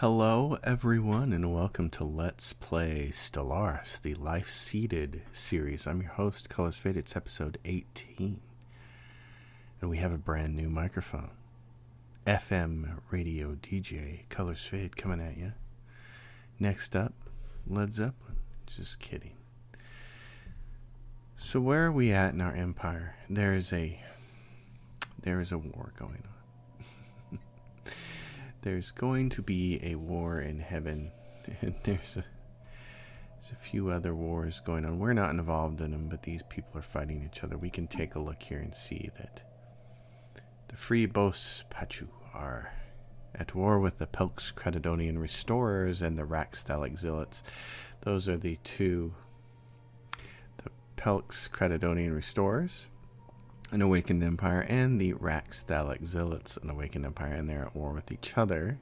Hello everyone and welcome to Let's Play Stellaris, the Life-Seeded series. I'm your host, Colors Fade. It's episode 18. And we have a brand new microphone. FM radio DJ, Colors Fade, coming at you. Next up, Led Zeppelin. Just kidding. So where are we at in our empire? There is a war going on. There's going to be a war in heaven, and there's a few other wars going on. We're not involved in them, but these people are fighting each other. We can take a look here and see that the Free Bos Pachu are at war with the Pelx Credidonian Restorers and the Raxthalic Zealots. Those are the two, the Pelx Credidonian Restorers, an awakened empire, and the Raxthalic Zealots, an awakened empire, and they're at war with each other.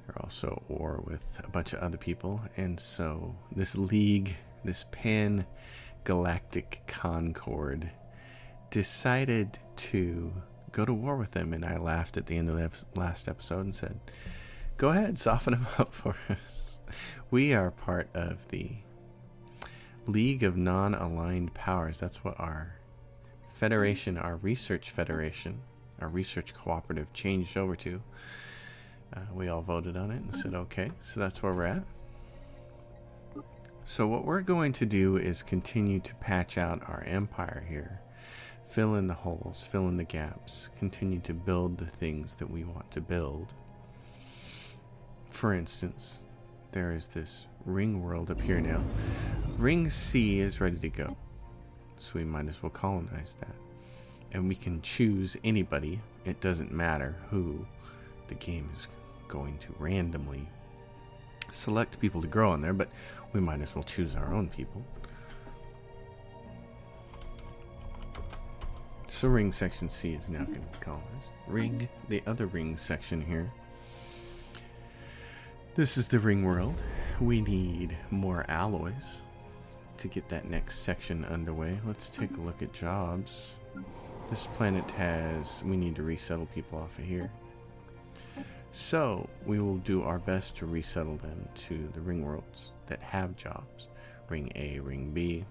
They're also at war with a bunch of other people, and so this league, this pan-galactic concord, decided to go to war with them, and I laughed at the end of the last episode and said, go ahead, soften them up for us. We are part of the League of Non-Aligned Powers. That's what our Federation, our research federation, our research cooperative changed over to. We all voted on it and said okay, so that's where we're at. So what we're going to do is continue to patch out our empire here, fill in the holes, fill in the gaps, continue to build the things that we want to build. For instance, there is this ring world up here now. Ring C is ready to go, so we might as well colonize that. And we can choose anybody. It doesn't matter who. The game is going to randomly select people to grow in there, but we might as well choose our own people. So ring section C is now going to be colonized. The other ring section here. This is the ring world. We need more alloys to get that next section underway. Let's take a look at jobs. This planet we need to resettle people off of here. So we will do our best to resettle them to the ring worlds that have jobs. Ring A, Ring B.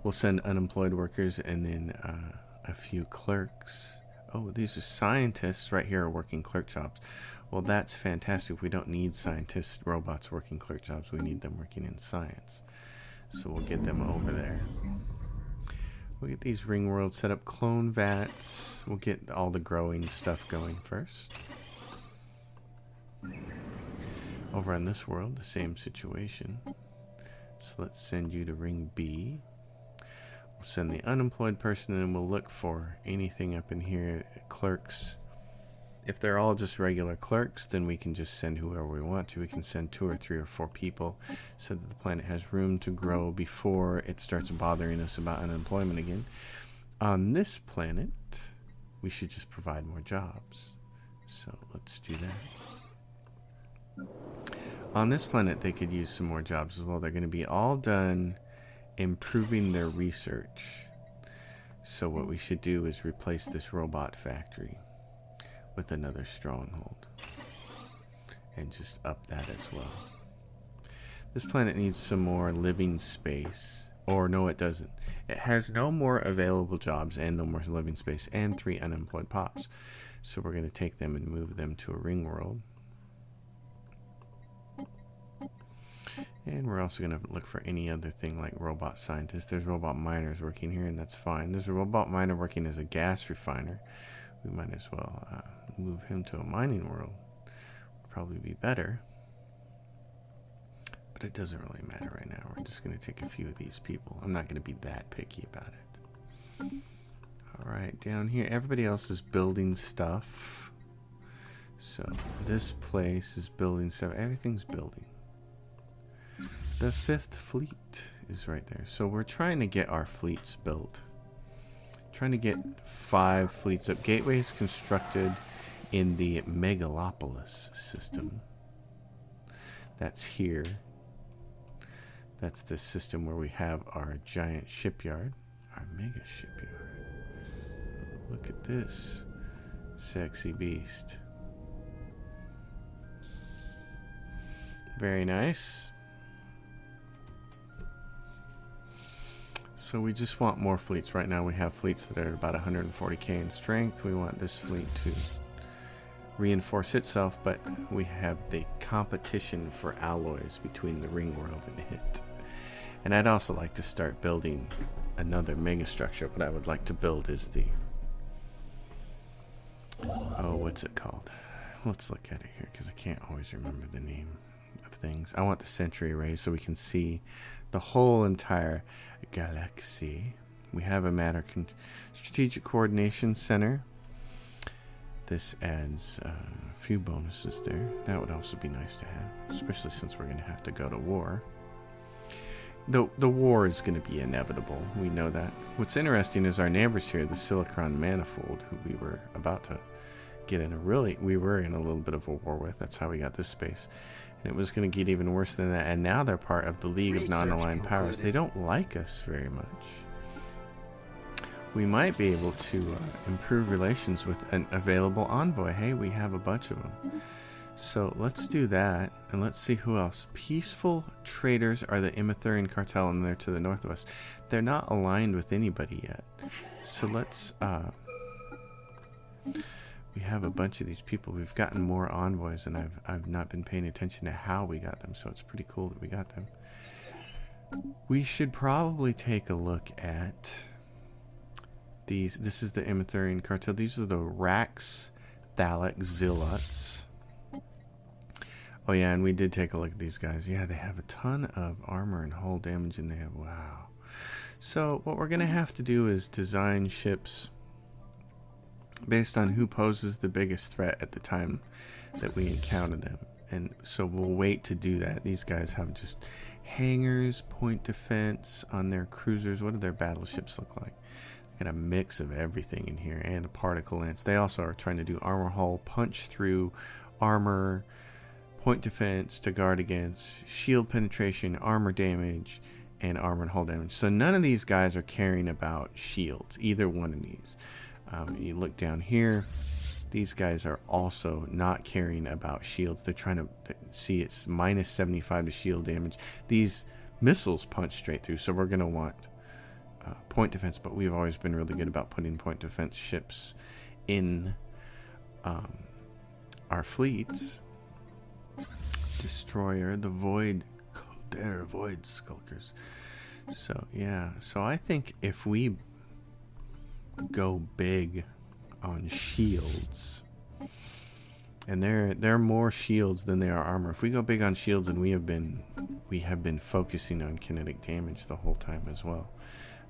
We'll send unemployed workers and then a few clerks. Oh, these are scientists right here are working clerk jobs. Well, that's fantastic. We don't need scientists, robots working clerk jobs. We need them working in science. So we'll get them over there. We'll get these ring worlds set up. Clone vats. We'll get all the growing stuff going first. Over on this world, the same situation. So let's send you to ring B. We'll send the unemployed person, and then we'll look for anything up in here. Clerks. If they're all just regular clerks, then we can just send whoever we want to. We can send 2 or 3 or 4 people so that the planet has room to grow before it starts bothering us about unemployment again. On this planet, we should just provide more jobs. So let's do that. On this planet, they could use some more jobs as well. They're going to be all done improving their research. So what we should do is replace this robot factory with another stronghold and just up that as well. This planet needs some more living space, or no, it doesn't. It has no more available jobs and no more living space and 3 unemployed pops. So we're going to take them and move them to a ring world. And we're also going to look for any other thing like robot scientists. There's robot miners working here, and that's fine. There's a robot miner working as a gas refiner. We might as well move him to a mining world. Would probably be better. But it doesn't really matter right now. We're just going to take a few of these people. I'm not going to be that picky about it. Alright, down here, everybody else is building stuff. So this place is building stuff. Everything's building. The 5th fleet is right there. So we're trying to get our fleets built. Trying to get 5 fleets up. Gateways constructed in the Megalopolis system. That's here. That's the system where we have our giant shipyard. Our mega shipyard. Look at this sexy beast. Very nice. So we just want more fleets. Right now we have fleets that are at about 140k in strength. We want this fleet to reinforce itself, but we have the competition for alloys between the ring world and it. And I'd also like to start building another mega structure. What I would like to build is the... Oh, what's it called? Let's look at it here, because I can't always remember the name of things. I want the Century Array so we can see the whole entire galaxy. We have a Matter Strategic Coordination Center. This adds a few bonuses there. That would also be nice to have, especially since we're going to have to go to war. The war is going to be inevitable. We know that. What's interesting is our neighbors here, the Silicon Manifold, who we were about to get in we were in a little bit of a war with. That's how we got this space. And it was going to get even worse than that. And now they're part of the League of Non-Aligned Powers. They don't like us very much. We might be able to improve relations with an available envoy. Hey, we have a bunch of them. So let's do that, and let's see who else. Peaceful Traders are the Imethurian cartel, and they're to the northwest. They're not aligned with anybody yet. So let's... we have a bunch of these people. We've gotten more envoys, and I've not been paying attention to how we got them, so it's pretty cool that we got them. We should probably take a look at these. This is the Imethurian cartel. These are the Rax Thalic Zealots. Oh yeah, and we did take a look at these guys. Yeah, they have a ton of armor and hull damage, and they have... Wow. So what we're going to have to do is design ships based on who poses the biggest threat at the time that we encounter them. And so we'll wait to do that. These guys have just hangars, point defense on their cruisers. What do their battleships look like? Got a mix of everything in here, and a particle lance. They also are trying to do armor hull, punch through, armor, point defense to guard against, shield penetration, armor damage, and armor and hull damage. So none of these guys are caring about shields, either one of these. You look down here, these guys are also not caring about shields. They're trying to see it's minus 75 to shield damage. These missiles punch straight through, so we're going to want point defense, but we've always been really good about putting point defense ships in our fleets. Destroyer, the Void Skulkers. So yeah, so I think if we go big on shields, and they're more shields than they are armor. If we go big on shields, and we have been focusing on kinetic damage the whole time as well,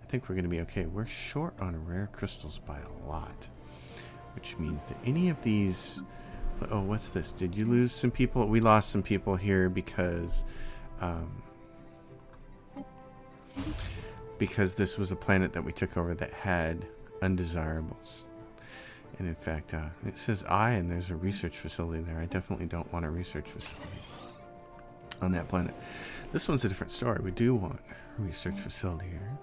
I think we're going to be okay. We're short on rare crystals by a lot, which means that any of these... Oh, what's this? Did you lose some people? We lost some people here because this was a planet that we took over that had undesirables. And in fact, it says and there's a research facility there. I definitely don't want a research facility on that planet. This one's a different story. We do want a research facility here.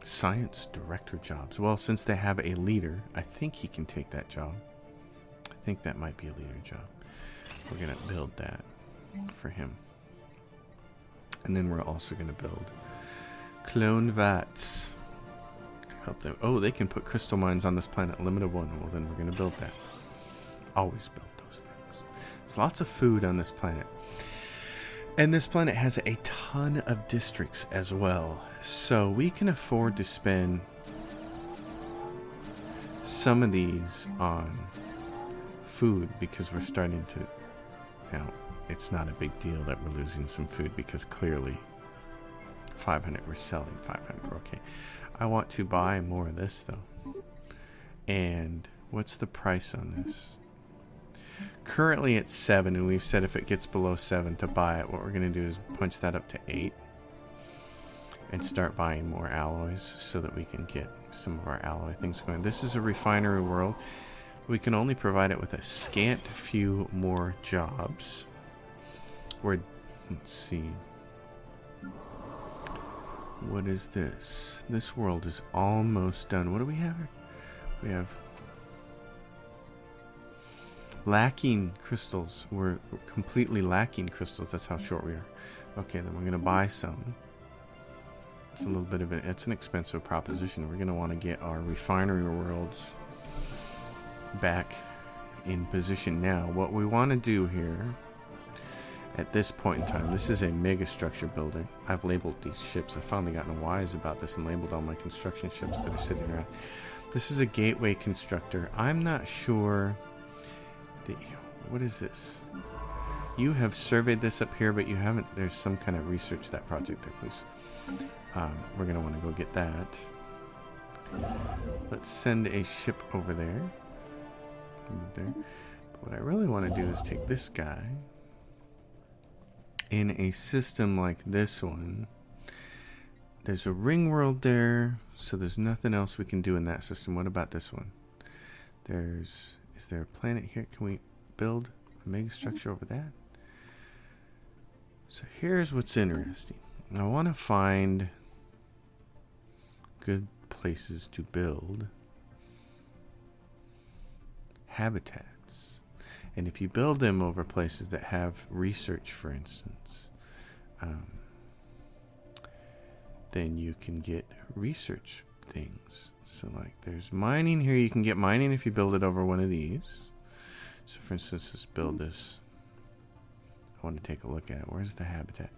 Science director jobs. Well, since they have a leader, I think he can take that job. I think that might be a leader job. We're going to build that for him. And then we're also going to build clone vats. Help them. Oh, they can put crystal mines on this planet, limit of 1. Well, then we're going to build that. Always build those things. There's lots of food on this planet. And this planet has a ton of districts as well. So we can afford to spend some of these on food, because we're starting to... Now, it's not a big deal that we're losing some food, because clearly 500, we're selling 500. Okay. I want to buy more of this, though. And what's the price on this? Currently it's 7, and we've said if it gets below 7 to buy it. What we're going to do is punch that up to 8 and start buying more alloys so that we can get some of our alloy things going. This is a refinery world. We can only provide it with a scant few more jobs. Let's see. What is this? This world is almost done. What do we have here? We have lacking crystals. We're completely lacking crystals. That's how short we are. Okay, then we're going to buy some. It's a little bit of it's an expensive proposition. We're going to want to get our refinery worlds back in position now. What we want to do here at this point in time, this is a mega structure builder. I've labeled these ships. I've finally gotten wise about this and labeled all my construction ships that are sitting around. This is a gateway constructor. I'm not sure. What is this? You have surveyed this up here, but you haven't. There's some kind of research that project there, please. We're going to want to go get that. Let's send a ship over there. Move there. But what I really want to do is take this guy. In a system like this one, there's a ring world there, so there's nothing else we can do in that system. What about this one? Is there a planet here? Can we build a mega structure over that? So here's what's interesting. I want to find good places to build habitats. And if you build them over places that have research, for instance, then you can get research things. So like there's mining here. You can get mining if you build it over one of these. So for instance, let's build this. I want to take a look at it. Where's the habitat?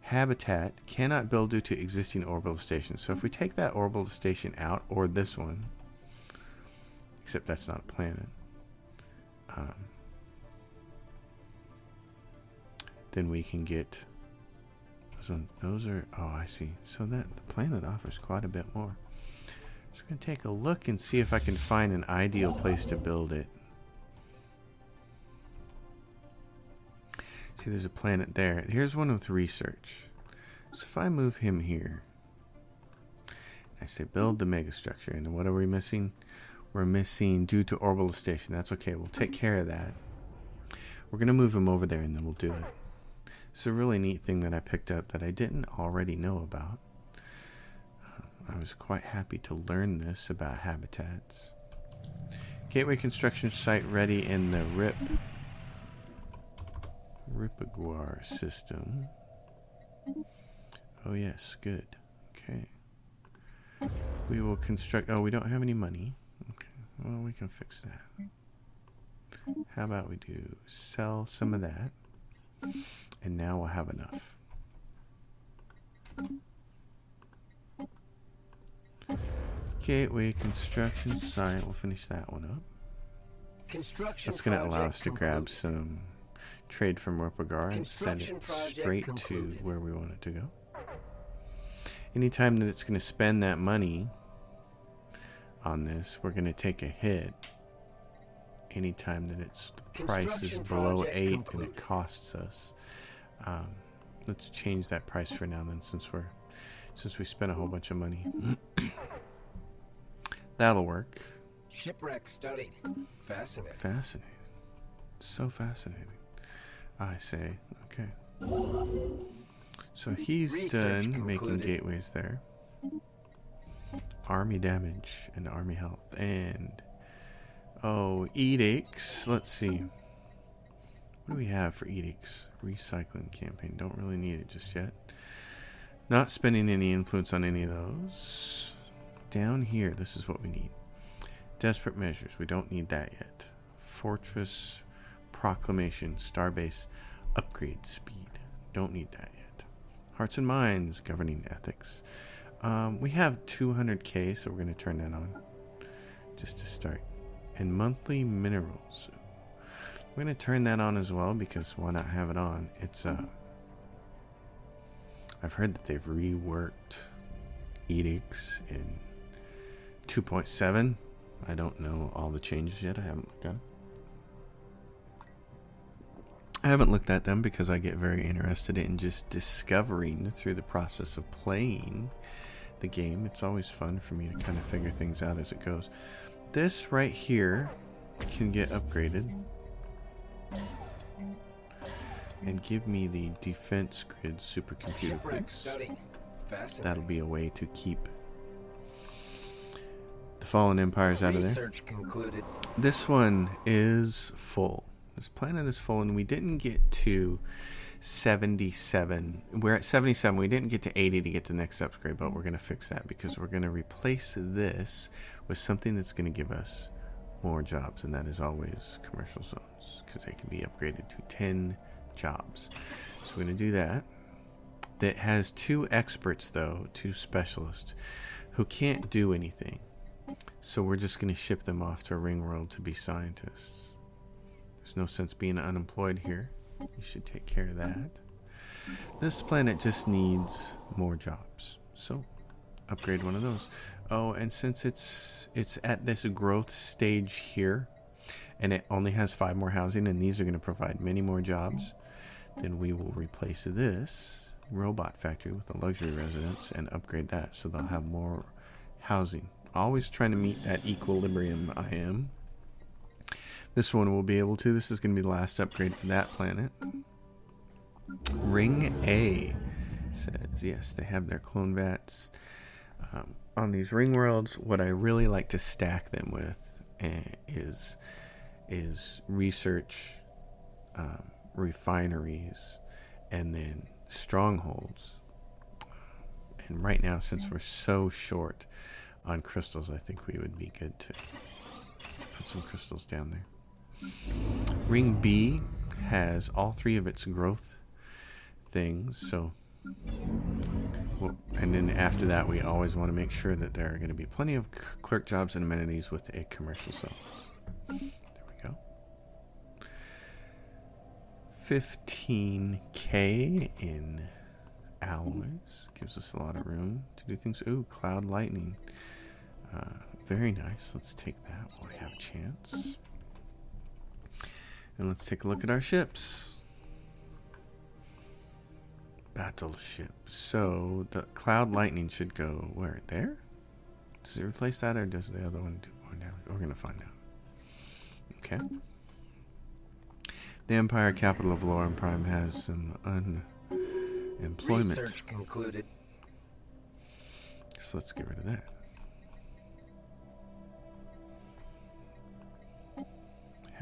Habitat cannot build due to existing orbital stations. So if we take that orbital station out, or this one, except that's not a planet, then we can get those are, oh, I see. So that the planet offers quite a bit more. So I'm going to take a look and see if I can find an ideal place to build it. See, there's a planet there. Here's one with research. So if I move him here, I say build the megastructure, and what are we missing? We're missing due to orbital station. That's okay. We'll take care of that. We're going to move him over there, and then we'll do it. It's a really neat thing that I picked up that I didn't already know about. I was quite happy to learn this about habitats. Gateway construction site ready in the Ripaguar system. Oh yes, good. Okay. We will construct. Oh, we don't have any money. Okay. Well, we can fix that. How about we do sell some of that, and now we'll have enough. Gateway construction site. We'll finish that one up. That's going to allow us to grab some trade from Ripaguar and send it straight to where we want it to go. Anytime that it's going to spend that money on this, we're going to take a hit. Anytime that the price is below 8 and it costs us. Let's change that price for now then, since we spent a whole bunch of money. That'll work. Shipwreck studied. Fascinating. Fascinating. So fascinating. I say, okay. So he's Research done concluded. making gateways there. Army damage and army health. And, oh, edicts. Let's see. What do we have for edicts? Recycling campaign. Don't really need it just yet. Not spending any influence on any of those. Down here, this is what we need. Desperate measures. We don't need that yet. Fortress proclamation. Starbase upgrade speed. Don't need that yet. Hearts and minds. Governing ethics. We have 200k, so we're going to turn that on. Just to start. And monthly minerals. We're going to turn that on as well, because why not have it on? It's I've heard that they've reworked edicts in 2.7. I don't know all the changes yet. I haven't looked at them. I haven't looked at them because I get very interested in just discovering through the process of playing the game. It's always fun for me to kind of figure things out as it goes. This right here can get upgraded and give me the defense grid supercomputer, please. That'll be a way to keep the fallen empires out of there. Concluded. This one is full. This planet is full, and we didn't get to 77. We're at 77. We didn't get to 80 to get the next upgrade, but we're going to fix that because we're going to replace this with something that's going to give us more jobs, and that is always commercial zones because they can be upgraded to 10 jobs. So we're going to do that. That has 2 experts, though, 2 specialists who can't do anything. So we're just going to ship them off to a ring world to be scientists. There's no sense being unemployed here. You should take care of that. This planet just needs more jobs. So upgrade one of those. Oh, and since it's at this growth stage here, and it only has 5 more housing, and these are going to provide many more jobs, then we will replace this robot factory with a luxury residence and upgrade that so they'll have more housing. Always trying to meet that equilibrium I am. This one will be able to. This is going to be the last upgrade for that planet. Ring A says, yes, they have their clone vats. On these ring worlds, what I really like to stack them with is research, refineries, and then strongholds. And right now, since we're so short on crystals, I think we would be good to put some crystals down there. Ring B has all 3 of its growth things, so and then after that we always want to make sure that there are going to be plenty of clerk jobs and amenities with a commercial zone. There we go. 15k in alloys gives us a lot of room to do things. Ooh, cloud lightning. Very nice. Let's take that while we have a chance. And let's take a look at our ships. Battleship. So the cloud lightning should go where? There? Does it replace that, or does the other one do more damage? We're going to find out. Okay. The Empire capital of Loran Prime has some unemployment. Research concluded. So let's get rid of that.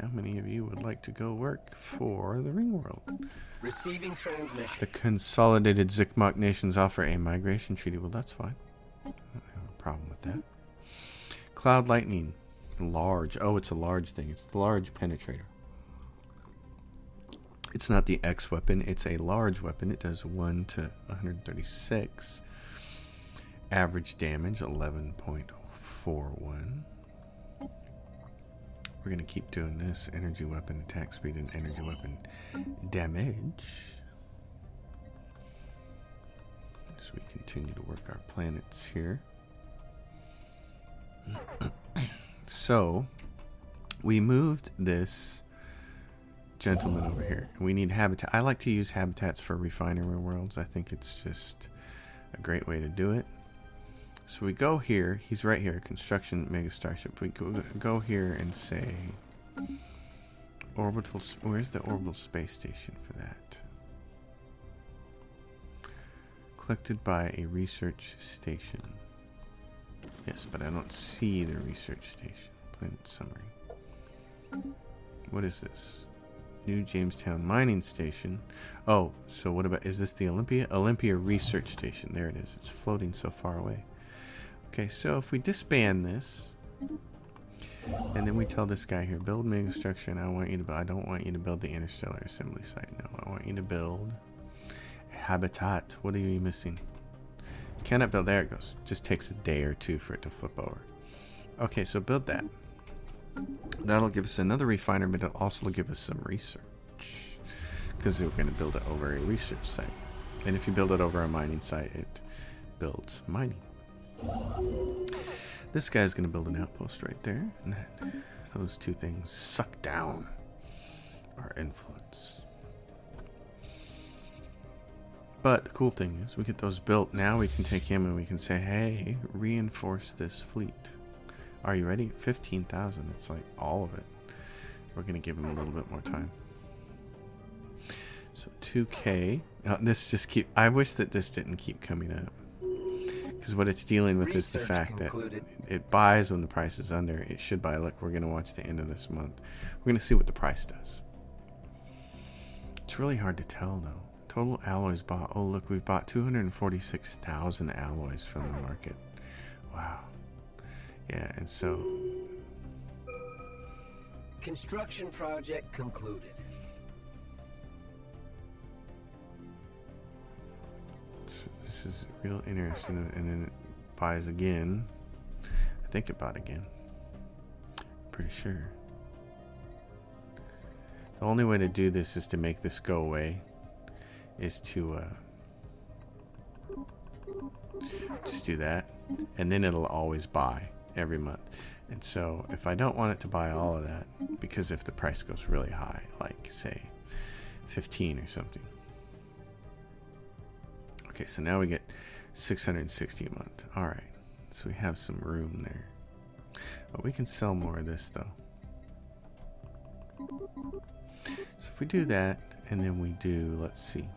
How many of you would like to go work for the ring world? Receiving transmission. The Consolidated Zikmok Nations offer a migration treaty. Well, that's fine. I don't have a problem with that. Cloud lightning. Large. Oh, it's a large thing. It's the large penetrator. It's not the X weapon. It's a large weapon. It does 1 to 136. Average damage 11.41. We're going to keep doing this. Energy weapon, attack speed, and energy weapon damage. As we continue to work our planets here. So, we moved this gentleman over here. We need habitat. I like to use habitats for refinery worlds. I think it's just a great way to do it. So we go here. He's right here. Construction mega starship. We go here and say orbital. Where's the orbital space station for that? Collected by a research station. Yes, but I don't see the research station. Planet summary. What is this? New Jamestown Mining Station. Oh, so what about, is this the Olympia? Olympia Research Station. There it is. It's floating so far away. Okay, so if we disband this, and then we tell this guy here, build mega structure, and I don't want you to build the interstellar assembly site. No, I want you to build a habitat. What are you missing? Cannot build. There it goes. Just takes a day or 2 for it to flip over. Okay, so build that. That'll give us another refiner, but it'll also give us some research, because we're going to build it over a research site. And if you build it over a mining site, it builds mining. This guy's going to build an outpost right there. And those 2 things suck down our influence. But the cool thing is we get those built. Now we can take him and we can say, hey, reinforce this fleet. Are you ready? 15,000. It's like all of it. We're going to give him a little bit more time. So 2K. Now, this just I wish that this didn't keep coming up. Because what it's dealing with is the fact that it buys when the price is under. It should buy. Look, we're going to watch the end of this month. We're going to see what the price does. It's really hard to tell, though. Total alloys bought. Oh, look, we've bought 246,000 alloys from the market. Wow. Yeah, and so... Construction project concluded. So this is real interesting. And then it buys again. I think it bought again. Pretty sure. The only way to do this is to make this go away. Is to just do that. And then it'll always buy every month. And so if I don't want it to buy all of that, because if the price goes really high, like say 15 or something. Okay, so now we get 660 a month. All right, so we have some room there. But we can sell more of this though. So if we do that, and then we do, let's see,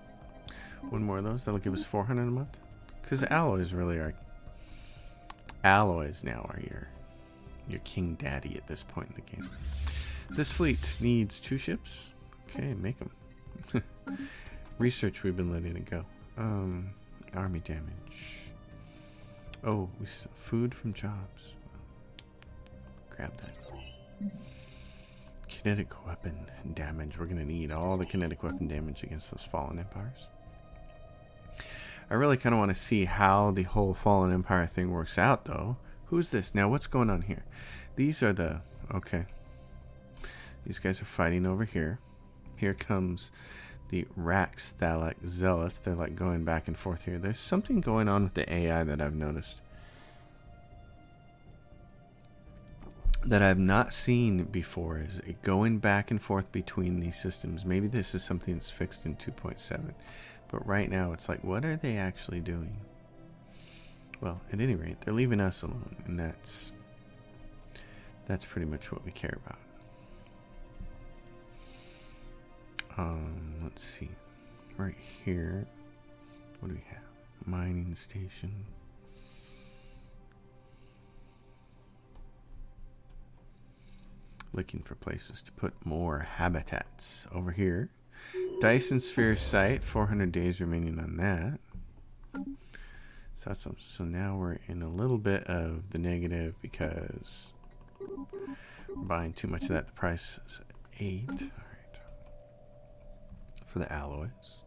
one more of those, that'll give us 400 a month. Because alloys really are, alloys now are your king daddy at this point in the game. This fleet needs 2 ships. Okay, make them. Research, we've been letting it go. Army damage. Oh, food from jobs. Grab that. Kinetic weapon damage. We're going to need all the kinetic weapon damage against those fallen empires. I really kind of want to see how the whole fallen empire thing works out, though. Who's this? Now, what's going on here? These are the... Okay. These guys are fighting over here. Here comes the Rax Thalak Zealots. They're like going back and forth here. There's something going on with the AI that I've noticed. That I've not seen before, is it going back and forth between these systems. Maybe this is something that's fixed in 2.7, but right now it's like, what are they actually doing? Well, at any rate, they're leaving us alone, and that's pretty much what we care about. Let's see, right here, what do we have? Mining station. Looking for places to put more habitats over here. Dyson Sphere site, 400 days remaining on that. So that's so now we're in a little bit of the negative because we're buying too much of that. The price is 8. All right. For the alloys.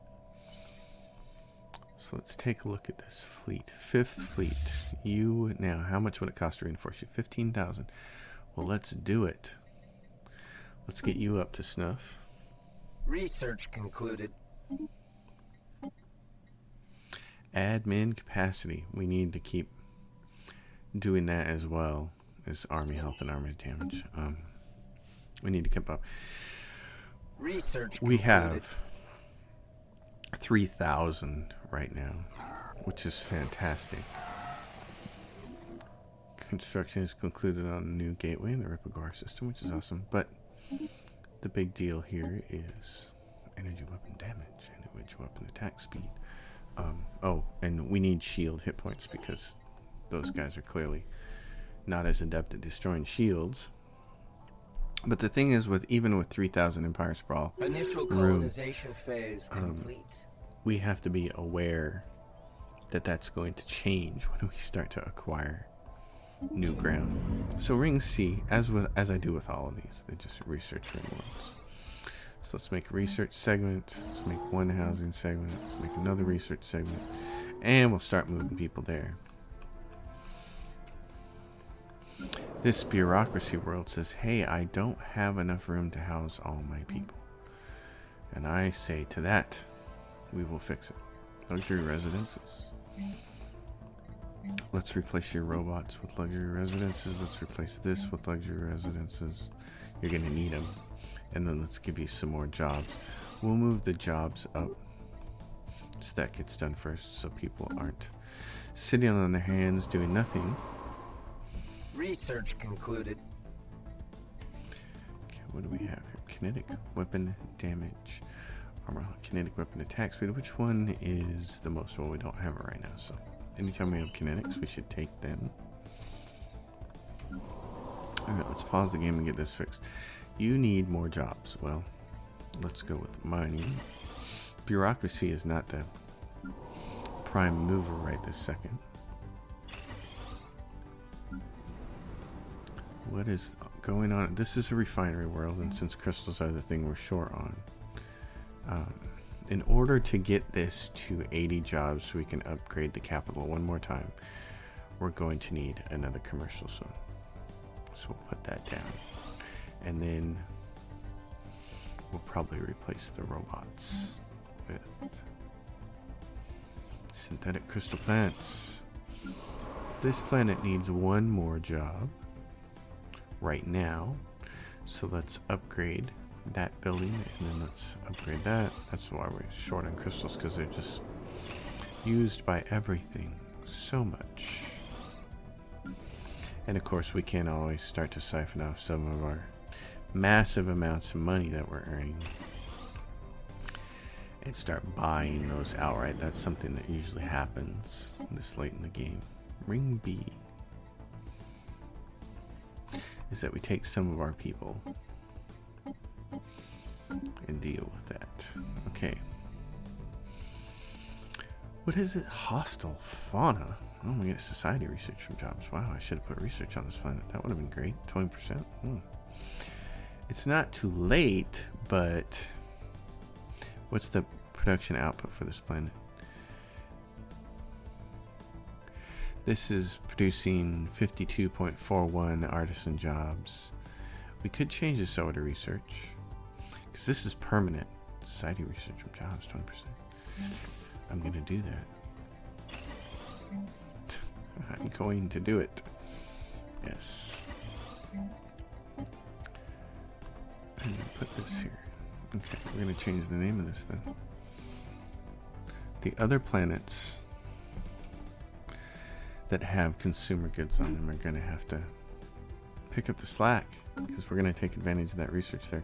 So let's take a look at this fleet. 5th fleet. You now, how much would it cost to reinforce you? 15,000. Well, let's do it. Let's get you up to snuff. Research concluded. Admin capacity. We need to keep doing that as well as army health and army damage. We need to keep up. Research we concluded. have 3,000 right now, which is fantastic. Construction is concluded on a new gateway in the Ripagar system, which is awesome. But the big deal here is energy weapon damage, energy weapon attack speed. Oh, and we need shield hit points because those guys are clearly not as adept at destroying shields. But the thing is, even with 3,000 Empire Sprawl Initial colonization phase complete. We have to be aware that that's going to change when we start to acquire new ground. So ring C, as I do with all of these, they just research ring ones. So let's make a research segment. Let's make one housing segment. Let's make another research segment, and we'll start moving people there. This bureaucracy world says, hey, I don't have enough room to house all my people. And I say to that, we will fix it. Luxury residences. Let's replace your robots with luxury residences. Let's replace this with luxury residences. You're going to need them. And then let's give you some more jobs. We'll move the jobs up so that gets done first, so people aren't sitting on their hands doing nothing. Research concluded. Okay, what do we have here? Kinetic weapon damage. Armor, kinetic weapon attack speed. Which one is the most? Well, we don't have it right now, so anytime we have kinetics, we should take them. Alright, let's pause the game and get this fixed. You need more jobs. Well, let's go with mining. Bureaucracy is not the prime mover right this second. What is going on? This is a refinery world, and since crystals are the thing we're short on, in order to get this to 80 jobs so we can upgrade the capital one more time, we're going to need another commercial zone. So we'll put that down. And then we'll probably replace the robots with synthetic crystal plants. This planet needs one more job right now. So let's upgrade that building, and then let's upgrade that. That's why we're short on crystals, because they're just used by everything so much. And of course we can always start to siphon off some of our massive amounts of money that we're earning and start buying those outright. That's something that usually happens this late in the game. Ring B is that we take some of our people and deal with that. Okay. What is it? Hostile fauna. Oh, we get society research from jobs. Wow, I should have put research on this planet. That would have been great. 20%. It's not too late, but what's the production output for this planet? This is producing 52.41 artisan jobs. We could change this over to research, because this is permanent. Society research from jobs, 20%. I'm going to do that. I'm going to do it. Yes. And put this here. Okay, we're going to change the name of this then. The other planets that have consumer goods on them are going to have to pick up the slack, because we're going to take advantage of that research there.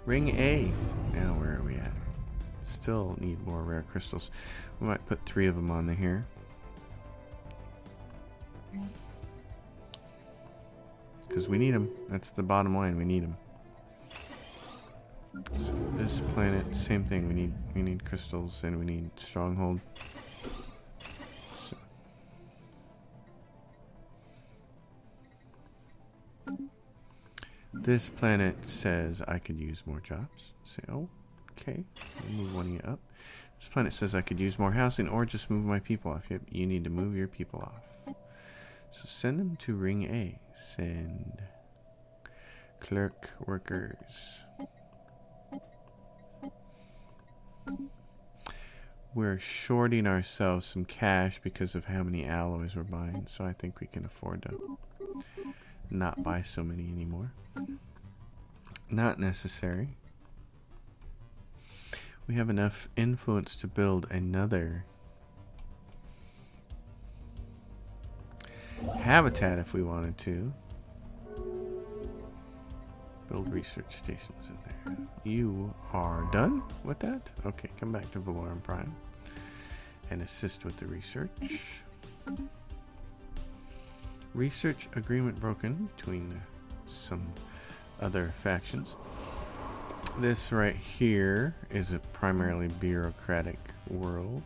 Ring A. Now where are we at? Still need more rare crystals. We might put 3 of them on the here. Because we need them. That's the bottom line. We need them. So this planet, same thing. We need crystals, and we need stronghold. So this planet says I could use more jobs. Say, oh, okay. We'll move one of you up. This planet says I could use more housing, or just move my people off. You need to move your people off. So send them to Ring A. Send clerk workers. We're shorting ourselves some cash because of how many alloys we're buying, so I think we can afford to not buy so many anymore. Not necessary. We have enough influence to build another habitat if we wanted to. Build research stations in there. You are done with that? Okay, come back to Valorum Prime and assist with the research. Research agreement broken between some other factions. This right here is a primarily bureaucratic world.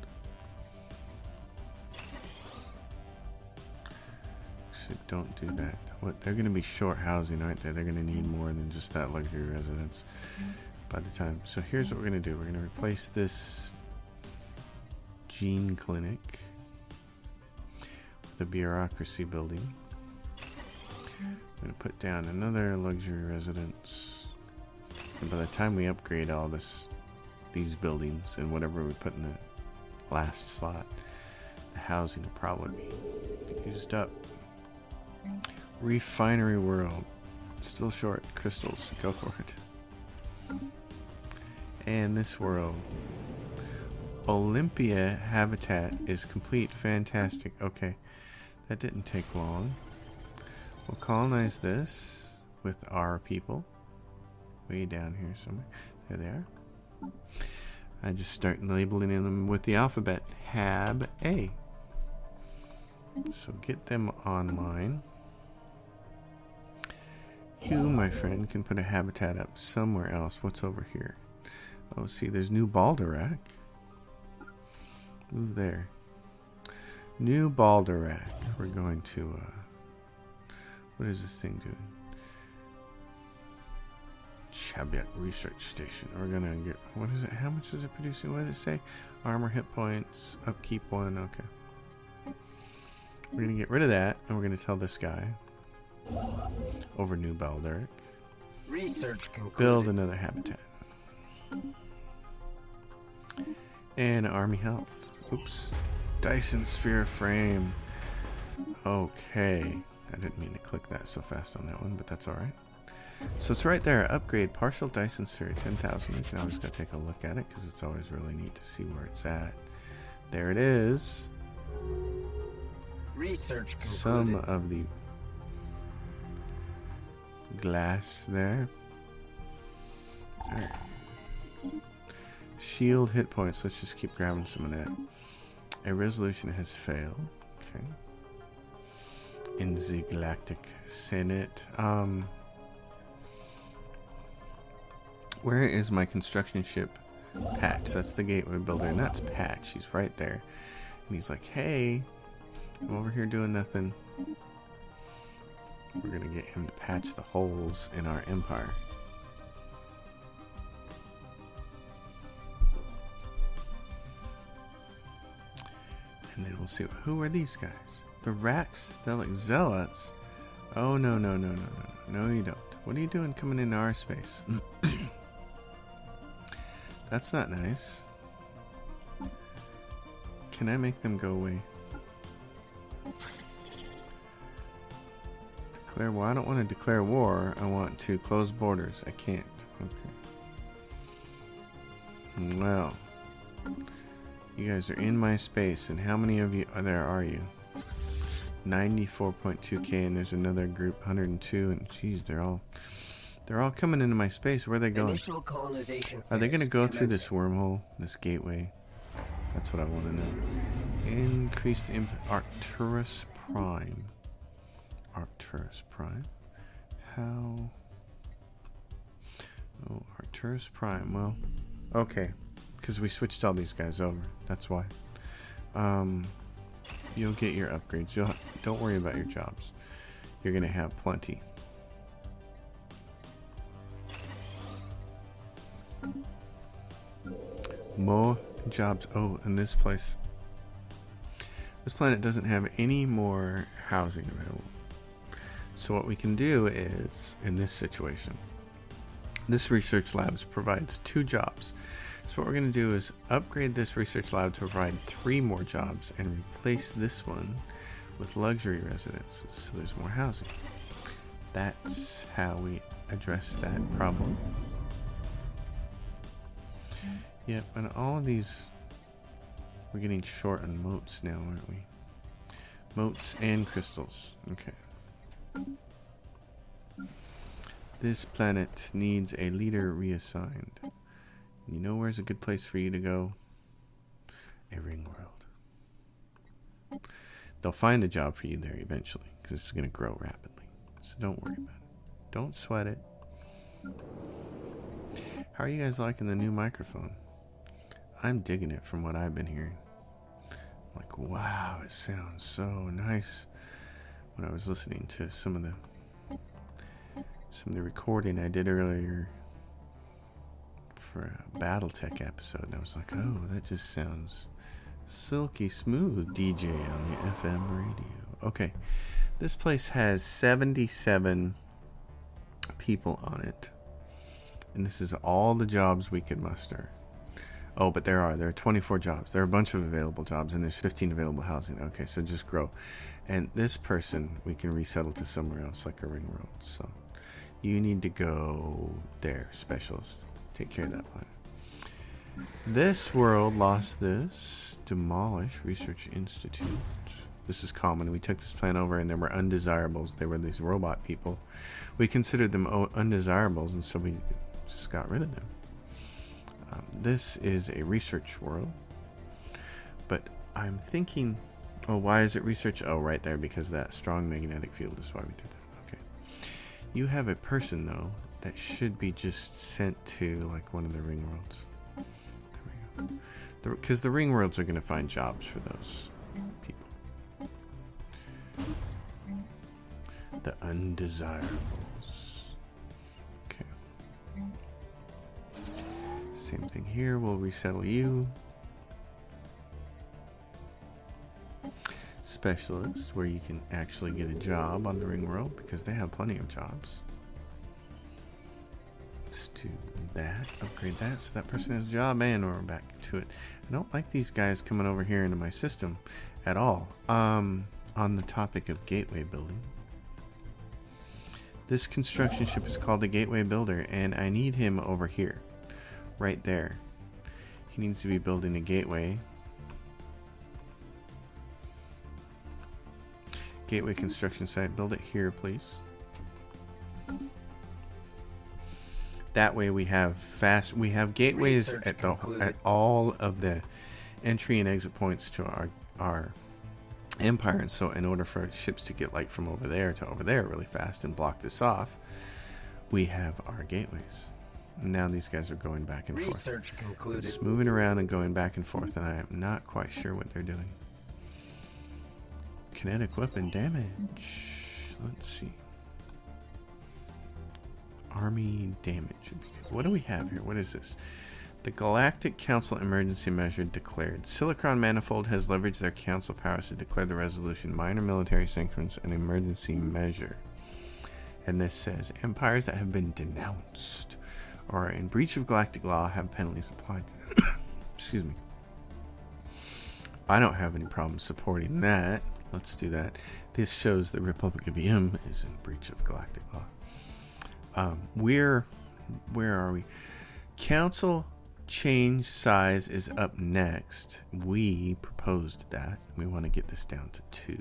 Actually, don't do that. What, they're going to be short housing, aren't they? They're going to need more than just that luxury residence by the time. So here's what we're going to do. We're going to replace this gene clinic with a bureaucracy building. I'm going to put down another luxury residence. And by the time we upgrade all these buildings and whatever we put in the last slot, the housing will probably be used up. Refinery world. Still short. Crystals. Go for it. And this world. Olympia habitat is complete. Fantastic. Okay. That didn't take long. We'll colonize this with our people. Way down here somewhere. There they are. I just start labeling them with the alphabet. Hab A. So get them online. You, my friend, can put a habitat up somewhere else. What's over here? Oh, see, there's New Baldorak. Move there. New Baldorak. We're going to, what is this thing doing? Chabiat Research Station. We're gonna get, what is it? How much is it producing? What did it say? Armor, hit points, upkeep 1. Okay. We're gonna get rid of that, and we're gonna tell this guy over New Baldorak. Research concluded. Build another habitat. And army health. Oops. Dyson sphere frame. Okay. I didn't mean to click that so fast on that one, but that's alright. So it's right there. Upgrade partial Dyson sphere 10,000. We can always go take a look at it because it's always really neat to see where it's at. There it is. Research concluded. Some of the glass there. Alright. Shield hit points. Let's just keep grabbing some of that. A resolution has failed. Okay. In the Galactic Senate. Where is my construction ship? Patch. That's the gateway builder, and that's Patch. He's right there. And he's like, hey, I'm over here doing nothing. We're going to get him to patch the holes in our empire. And then we'll see. Who are these guys? The Rax Zealots. Oh, no, no, no, no, no. No, you don't. What are you doing coming into our space? That's not nice. Can I make them go away? Declare war. I don't want to declare war. I want to close borders. I can't. Okay. Well, you guys are in my space, and how many of you are you? 94.2k, and there's another group, 102, and geez, they're all coming into my space. Where are they going? Initial colonization. Are they going to go through this wormhole, this gateway? That's what I want to know. Increased Arcturus Prime. Arcturus Prime. How? Oh, Arcturus Prime. Well, okay, because we switched all these guys over. That's why. You'll get your upgrades. Don't worry about your jobs. You're going to have plenty. More jobs. Oh, and this place. This planet doesn't have any more housing available. So what we can do is, in this situation, this research lab provides 2 jobs. So what we're going to do is upgrade this research lab to provide 3 more jobs and replace this one with luxury residences so there's more housing. That's how we address that problem. Yep, and all of these, we're getting short on moats now, aren't we? Moats and crystals. Okay. This planet needs a leader reassigned. You know where's a good place for you to go? A ring world. They'll find a job for you there eventually, because this is going to grow rapidly. So don't worry about it. Don't sweat it. How are you guys liking the new microphone? I'm digging it from what I've been hearing. Like, wow, it sounds so nice. When I was listening to some of the recording I did earlier for a BattleTech episode, and I was like, oh, that just sounds silky smooth, DJ on the FM radio. Okay, this place has 77 people on it, and this is all the jobs we could muster. Oh, but there are 24 jobs. There are a bunch of available jobs, and there's 15 available housing. Okay, so just grow. And this person we can resettle to somewhere else, like a ring world. So you need to go there, specialist. Take care of that planet. This world lost this. Demolish Research Institute. This is common. We took this planet over, and there were undesirables. They were these robot people. We considered them undesirables, and so we just got rid of them. This is a research world, but I'm thinking, oh, why is it research? Oh, right there, because that strong magnetic field is why we did that. Okay. You have a person, though, that should be just sent to, like, one of the ring worlds. Because the ring worlds are going to find jobs for those people. The undesirables. Okay. Same thing here. We'll resettle you. Specialist, where you can actually get a job on the ring world because they have plenty of jobs. Let's do that. Upgrade that so that person has a job, and we're back to it. I don't like these guys coming over here into my system at all. On the topic of gateway building, this construction ship is called the Gateway Builder, and I need him over here, right there. He needs to be building a gateway. Gateway construction site. Build it here, please. That way we have gateways at all of the entry and exit points to our empire, and so in order for ships to get like from over there to over there really fast and block this off, we have our gateways. Now these guys are going back and forth. Just moving around and going back and forth, and I am not quite sure what they're doing. Kinetic weapon damage. Let's see. Army damage. What do we have here? What is this? The Galactic Council emergency measure declared. Silicon Manifold has leveraged their council powers to declare the resolution minor military sanctions an emergency measure. And this says empires that have been denounced or are in breach of galactic law have penalties applied to them. Excuse me. I don't have any problem supporting that. Let's do that. This shows the Republic of EM is in breach of galactic law. Where are we? Council change size is up next. We proposed that. We want to get this down to 2.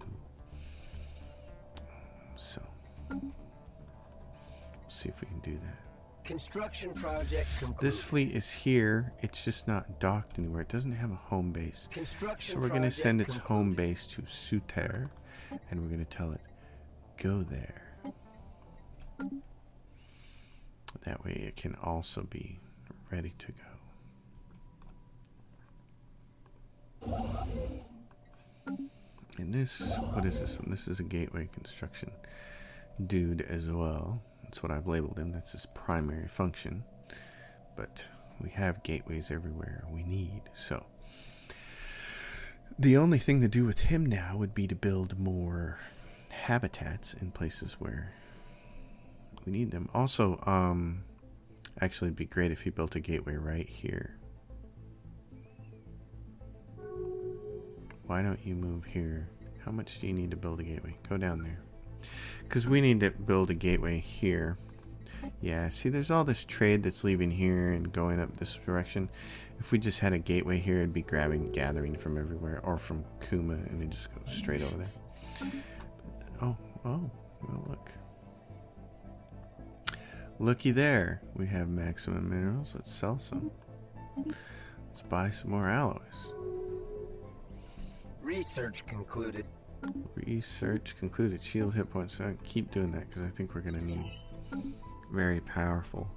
So, see if we can do that. Construction project complete. This fleet is here. It's just not docked anywhere. It doesn't have a home base. So we're going to send its home base to Suter, and we're going to tell it, go there. That way it can also be ready to go. And this, what is this one? This is a gateway construction dude as well. That's what I've labeled him. That's his primary function. But we have gateways everywhere we need. So the only thing to do with him now would be to build more habitats in places where we need them. Also, actually it'd be great if he built a gateway right here. Why don't you move here? How much do you need to build a gateway? Go down there. Because we need to build a gateway here. Yeah, see there's all this trade that's leaving here and going up this direction. If we just had a gateway here, it'd be gathering from everywhere, or from Kuma, and it just goes straight over there. Oh, well look. Looky there. We have maximum minerals. Let's sell some. Let's buy some more alloys. Research concluded. Research concluded. Shield hit points. So I keep doing that because I think we're going to need very powerful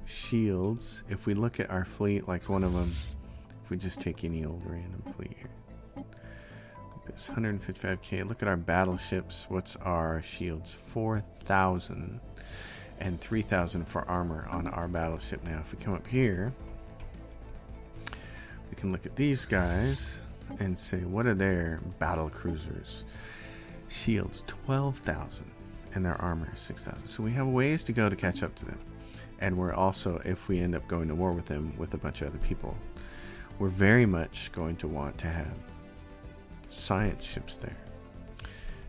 shields. If we look at our fleet, like one of them, if we just take any old random fleet here. Like this 155k. Look at our battleships. What's our shields? 4,000 and 3,000 for armor on our battleship. Now, if we come up here, we can look at these guys and say, what are their battle cruisers? Shields 12,000 and their armor 6,000. So we have ways to go to catch up to them. And we're also, if we end up going to war with them with a bunch of other people, we're very much going to want to have science ships there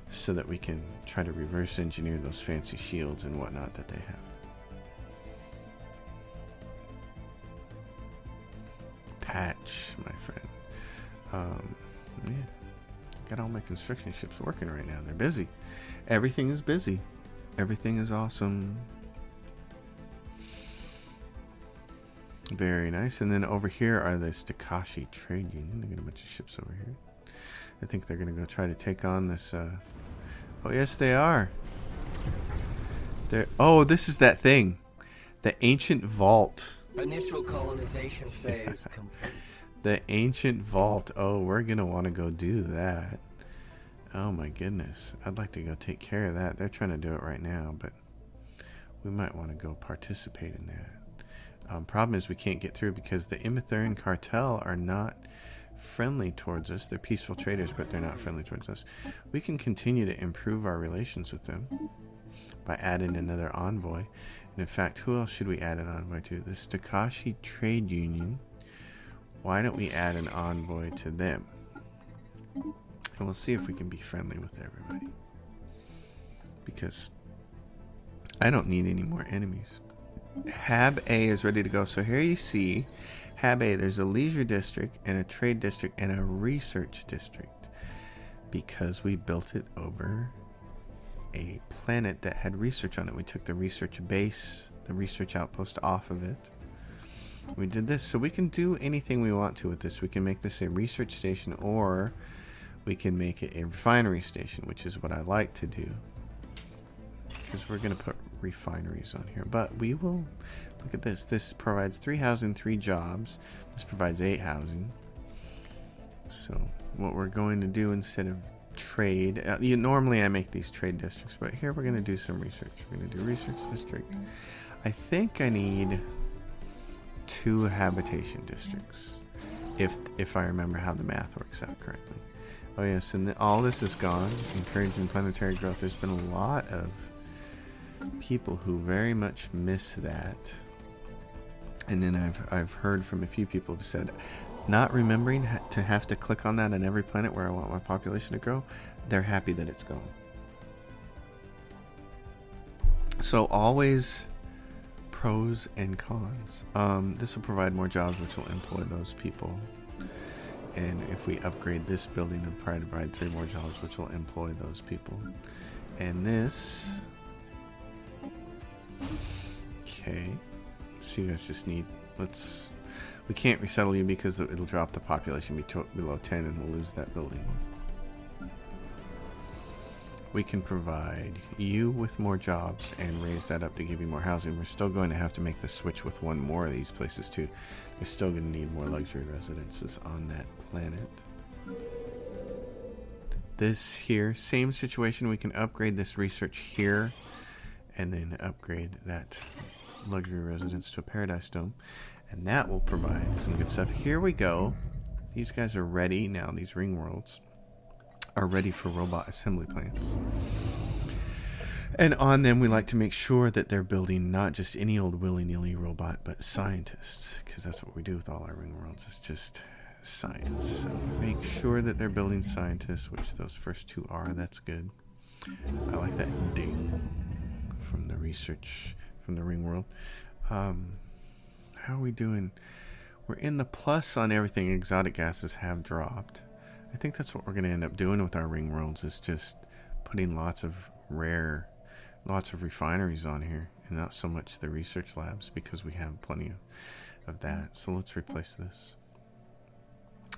so that we can try to reverse engineer those fancy shields and whatnot that they have. Patch, my friend. Yeah, got all my construction ships working right now. They're busy. Everything is busy. Everything is awesome. Very nice. And then over here are the Stakashi Trade Union. They got a bunch of ships over here. I think they're going to go try to take on this. Oh, yes, they are. Oh, this is that thing. The ancient vault. Initial colonization phase complete. The ancient vault. Oh, we're gonna want to go do that. Oh my goodness. I'd like to go take care of that. They're trying to do it right now, but we might want to go participate in that. Problem is we can't get through because the Imethurian cartel are not friendly towards us. They're peaceful traders, but they're not friendly towards us. We can continue to improve our relations with them by adding another envoy. And in fact, who else should we add an envoy to? The Stakashi Trade Union. Why don't we add an envoy to them? And we'll see if we can be friendly with everybody. Because I don't need any more enemies. Hab A is ready to go. So here you see Hab A. There's a leisure district and a trade district and a research district. Because we built it over a planet that had research on it. We took the research base, the research outpost off of it. We did this. So we can do anything we want to with this. We can make this a research station, or we can make it a refinery station, which is what I like to do. Because we're going to put refineries on here. But we will... Look at this. This provides 3 housing, 3 jobs. This provides 8 housing. So what we're going to do instead of trade... normally I make these trade districts, but here we're going to do some research. We're going to do research districts. I think I need 2 habitation districts. If I remember how the math works out correctly. Oh yes, and all this is gone. Encouraging planetary growth. There's been a lot of people who very much miss that. And then I've heard from a few people who've said, not remembering to have to click on that on every planet where I want my population to grow, they're happy that it's gone. So always pros and cons. This will provide more jobs, which will employ those people. And if we upgrade this building, it'll probably provide 3 more jobs, which will employ those people. And this... Okay. So you guys just need... We can't resettle you because it'll drop the population below 10 and we'll lose that building. We can provide you with more jobs and raise that up to give you more housing. We're still going to have to make the switch with 1 more of these places too. We're still going to need more luxury residences on that planet. This here, same situation. We can upgrade this research here and then upgrade that luxury residence to a paradise dome. And that will provide some good stuff. Here we go. These guys are ready now. These ring worlds are ready for robot assembly plants. And on them, we like to make sure that they're building not just any old willy-nilly robot, but scientists. Because that's what we do with all our ring worlds. It's just science. So make sure that they're building scientists, which those first 2 are. That's good. I like that ding from the research, from the ring world. How are we doing? We're in the plus on everything. Exotic gases have dropped. I think that's what we're going to end up doing with our ring worlds, is just putting lots of refineries on here, and not so much the research labs, because we have plenty of that. So let's replace this.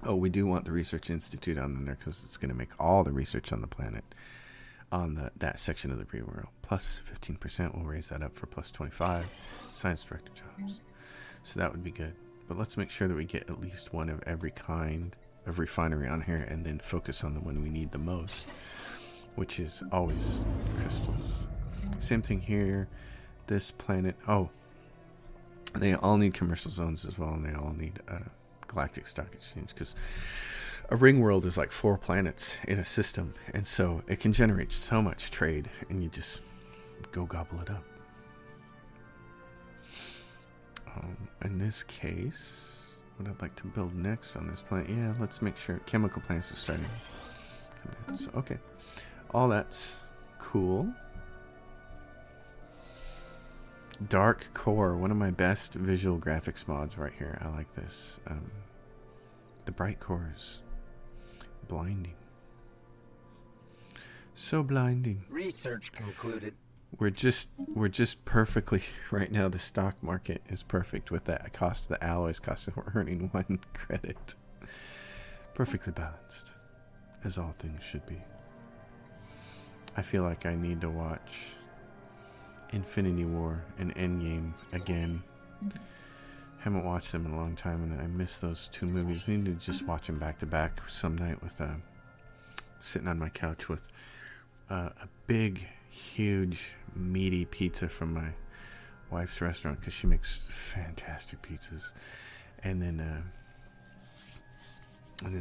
Oh, we do want the research institute on there because it's going to make all the research on the planet on that section of the pre-world. Plus 15%, we'll raise that up for plus 25 science director jobs. So that would be good. But let's make sure that we get at least 1 of every kind of refinery on here, and then focus on the one we need the most, which is always crystals. Same thing here. This planet, they all need commercial zones as well, and they all need a galactic stock exchange, because a ring world is like 4 planets in a system, and so it can generate so much trade, and you just go gobble it up. In this case, what I'd like to build next on this planet, let's make sure chemical plants are starting. So, okay, all that's cool. Dark Core, one of my best visual graphics mods right here. I like this. The bright core is blinding. So blinding. Research concluded. We're just perfectly right now. The stock market is perfect with that cost. The alloys cost. We're earning 1 credit. Perfectly balanced, as all things should be. I feel like I need to watch Infinity War and Endgame again Haven't watched them in a long time, and I miss those two movies. I need to just watch them back to back some night with sitting on my couch with a big, huge, meaty pizza from my wife's restaurant, because she makes fantastic pizzas, and then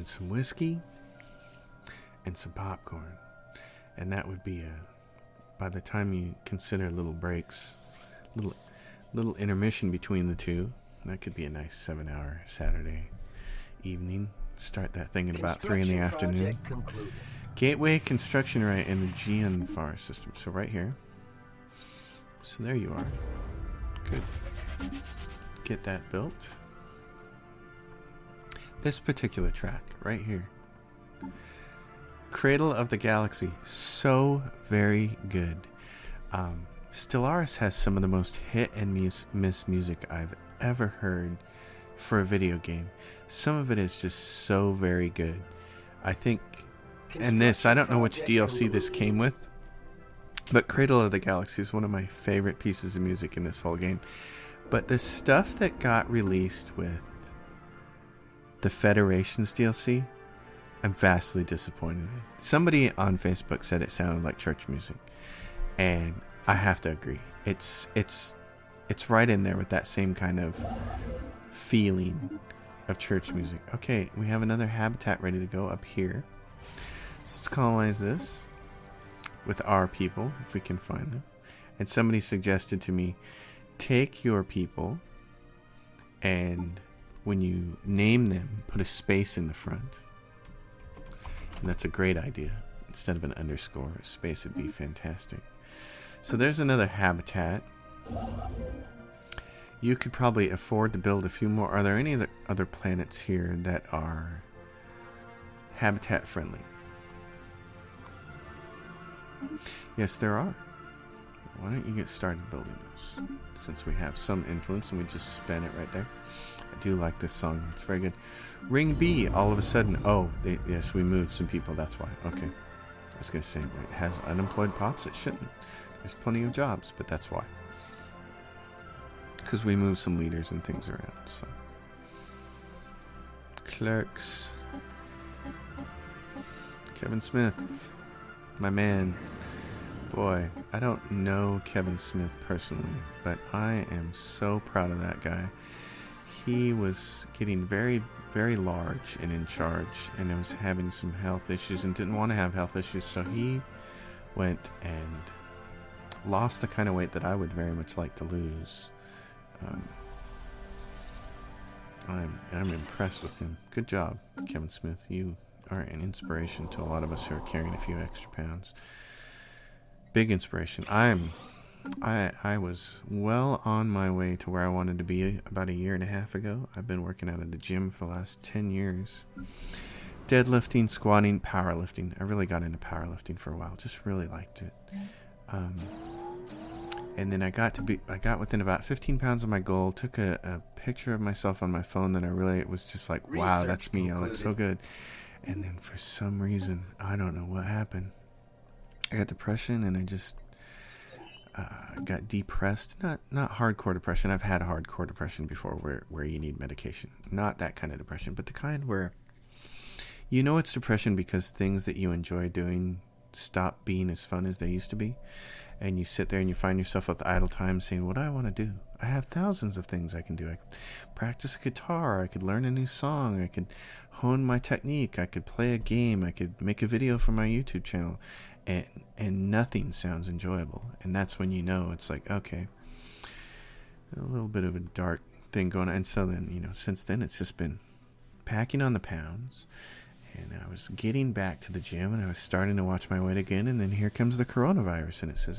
some whiskey and some popcorn, and that would be by the time you consider little breaks, little intermission between the two, that could be a nice 7-hour Saturday evening. Start that thing at about 3 in the afternoon. Gateway construction right in the GNFAR system. So right here. So there you are. Good. Get that built. This particular track right here. Cradle of the Galaxy. So very good. Stellaris has some of the most hit and miss music I've ever heard for a video game. Some of it is just so very good. I think, and this, I don't know which DLC this came with, but Cradle of the Galaxy is one of my favorite pieces of music in this whole game. But the stuff that got released with the Federation's DLC, I'm vastly disappointed in. Somebody on Facebook said it sounded like church music, and I have to agree. It's right in there with that same kind of feeling of church music. Okay, we have another habitat ready to go up here. So let's colonize this with our people, if we can find them. And somebody suggested to me, take your people, and when you name them, put a space in the front. And that's a great idea. Instead of an underscore, a space would be fantastic. So there's another habitat. You could probably afford to build a few more. Are there any other planets here that are habitat friendly? Yes, there are. Why don't you get started building those? Since we have some influence and we just span it right there. I do like this song. It's very good. Ring B, all of a sudden. Oh, yes, we moved some people. That's why. Okay. I was going to say, it has unemployed pops. It shouldn't. There's plenty of jobs, but that's why. Because we moved some leaders and things around. So, clerks. Kevin Smith, my man. Boy, I don't know Kevin Smith personally, but I am so proud of that guy. He was getting very, very large and in charge, and was having some health issues and didn't want to have health issues, so he went and lost the kind of weight that I would very much like to lose. I'm impressed with him. Good job, Kevin Smith. You are an inspiration to a lot of us who are carrying a few extra pounds. Big inspiration. I was well on my way to where I wanted to be about a year and a half ago. I've been working out at a gym for the last 10 years. Deadlifting, squatting, powerlifting. I really got into powerlifting for a while. Just really liked it. And then I got within about 15 pounds of my goal. Took a picture of myself on my phone that it was just like, wow, that's me. I look so good. And then for some reason, I don't know what happened. I got depression, and I just got depressed. Not hardcore depression. I've had hardcore depression before where you need medication. Not that kind of depression, but the kind where you know it's depression because things that you enjoy doing stop being as fun as they used to be. And you sit there and you find yourself with idle time saying, what do I want to do? I have thousands of things I can do. I could practice a guitar. I could learn a new song. I could hone my technique. I could play a game. I could make a video for my YouTube channel. And nothing sounds enjoyable. And that's when you know it's like, okay, a little bit of a dark thing going on. And so then, since then it's just been packing on the pounds. And I was getting back to the gym, and I was starting to watch my weight again, and then here comes the coronavirus, and it says,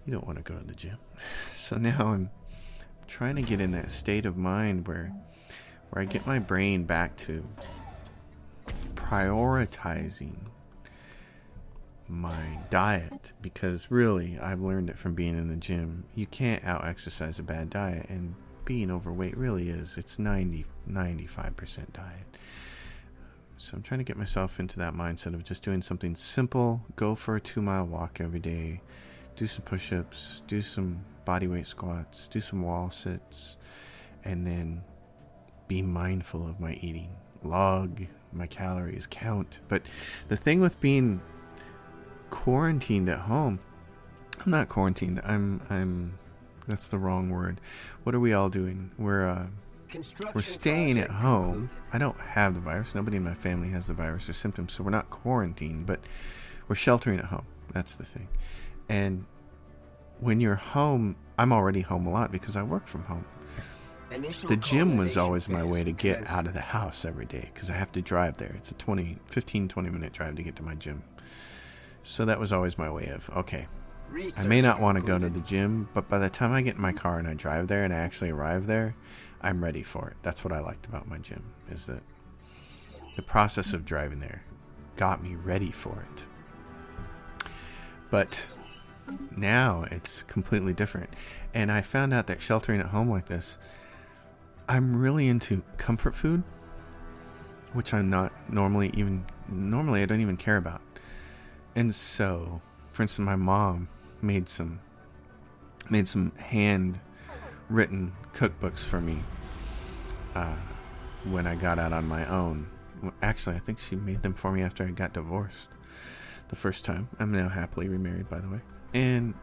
you don't want to go to the gym. So now I'm trying to get in that state of mind where I get my brain back to prioritizing my diet, because really, I've learned it from being in the gym. You can't out-exercise a bad diet, and being overweight really is. It's 95% diet. So I'm trying to get myself into that mindset of just doing something simple. Go for a 2-mile walk every day. Do some push-ups. Do some bodyweight squats. Do some wall sits. and then be mindful of my eating. Log my calories, count. But the thing with being quarantined at home, I'm not quarantined. I'm that's the wrong word. What are we all doing? We're staying at home. Concluded. I don't have the virus. Nobody in my family has the virus or symptoms, so we're not quarantined, but we're sheltering at home. That's the thing. And when you're home, I'm already home a lot because I work from home. The gym was always my way to get out of the house every day because I have to drive there. It's a 15-20 minute drive to get to my gym. So that was always my way of, okay, I may not want to go to the gym, but by the time I get in my car and I drive there and I actually arrive there, I'm ready for it. That's what I liked about my gym, is that the process of driving there got me ready for it. But now it's completely different. And I found out that sheltering at home like this, I'm really into comfort food, which I'm not normally I don't even care about. And so, for instance, my mom made some hand-written cookbooks for me when I got out on my own. Actually, I think she made them for me after I got divorced the first time. I'm now happily remarried, by the way. And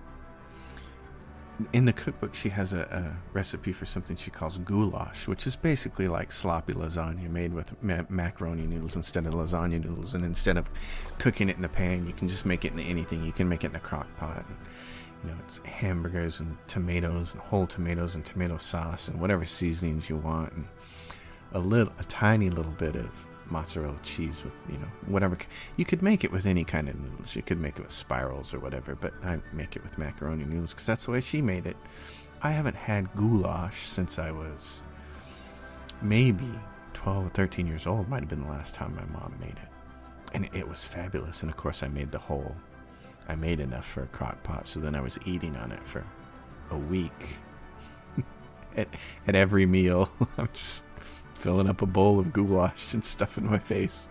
in the cookbook, she has a recipe for something she calls goulash, which is basically like sloppy lasagna made with macaroni noodles instead of lasagna noodles. And instead of cooking it in a pan, you can just make it into anything. You can make it in a crock pot. And, it's hamburgers and tomatoes and whole tomatoes and tomato sauce and whatever seasonings you want, and a tiny little bit of mozzarella cheese with, whatever. You could make it with any kind of noodles. You could make it with spirals or whatever, but I make it with macaroni noodles because that's the way she made it. I haven't had goulash since I was maybe 12 or 13 years old. Might have been the last time my mom made it. And it was fabulous. And of course I made enough for a crock pot, so then I was eating on it for a week. at every meal. I'm just filling up a bowl of goulash and stuff in my face.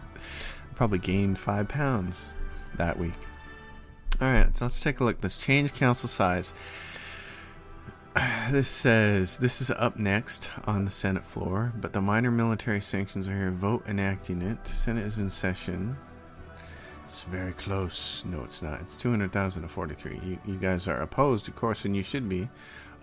Probably gained 5 pounds that week. Alright, so let's take a look. Let's change council size. This says, this is up next on the Senate floor, but the minor military sanctions are here. Vote enacting it. Senate is in session. It's very close. No, it's not. It's 200,000 to 43. You guys are opposed, of course, and you should be.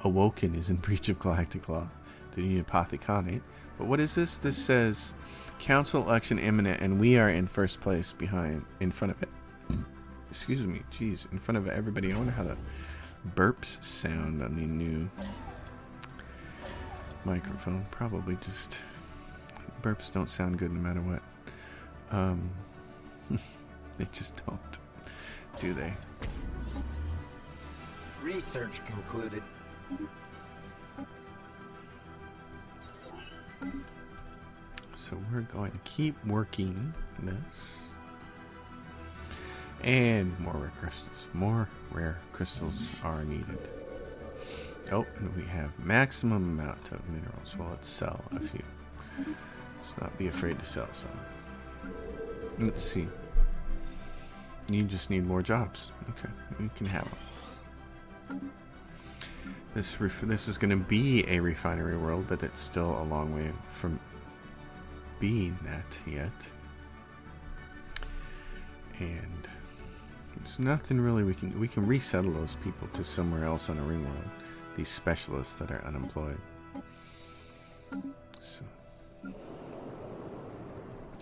Awoken is in breach of galactic law. Do you need apotheconate? But what is this? This says council election imminent, and we are in first place in front of it. Excuse me, geez, in front of everybody. I wonder how the burps sound on the new microphone. Probably just burps don't sound good no matter what. They just don't, do they? Research concluded. So we're going to keep working this. And more rare crystals. More rare crystals are needed. Oh, and we have maximum amount of minerals. Well, let's sell a few. Let's not be afraid to sell some. Let's see. You just need more jobs. Okay, you can have them. This is going to be a refinery world, but it's still a long way from being that yet. And there's nothing really we can resettle those people to somewhere else on a ring world. These specialists that are unemployed. So,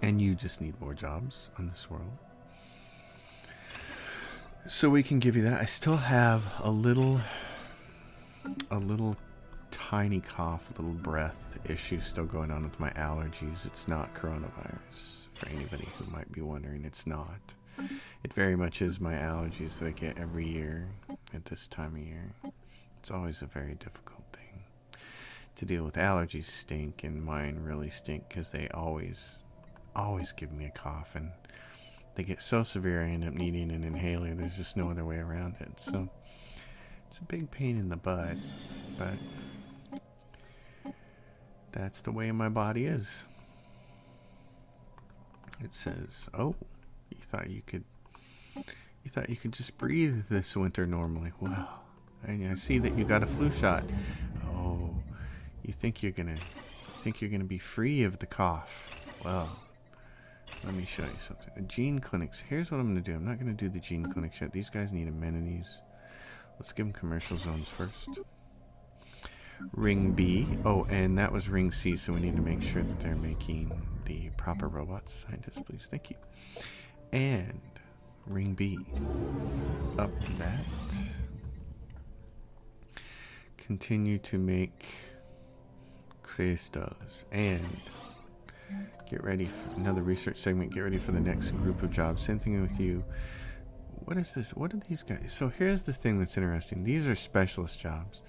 and you just need more jobs on this world. So we can give you that. I still have a little tiny cough, a little breath issue still going on with my allergies. It's not coronavirus. For anybody who might be wondering, it's not. It very much is my allergies that I get every year at this time of year. It's always a very difficult thing to deal with. Allergies stink, and mine really stink because they always give me a cough, and they get so severe I end up needing an inhaler. There's just no other way around it. So it's a big pain in the butt, but that's the way my body is. It says, oh, you thought you could just breathe this winter normally. Well, I see that you got a flu shot. Oh, You think you're gonna be free of the cough. Well, let me show you something. Gene clinics. Here's what I'm gonna do. I'm not gonna do the gene clinics yet. These guys need amenities. Let's give them commercial zones first. Ring B. Oh, and that was Ring C, so we need to make sure that they're making the proper robots. Scientists, please. Thank you. And Ring B. Up that. Continue to make crystals. And get ready for another research segment. Get ready for the next group of jobs. Same thing with you. What is this? What are these guys? So here's the thing that's interesting. These are specialist jobs.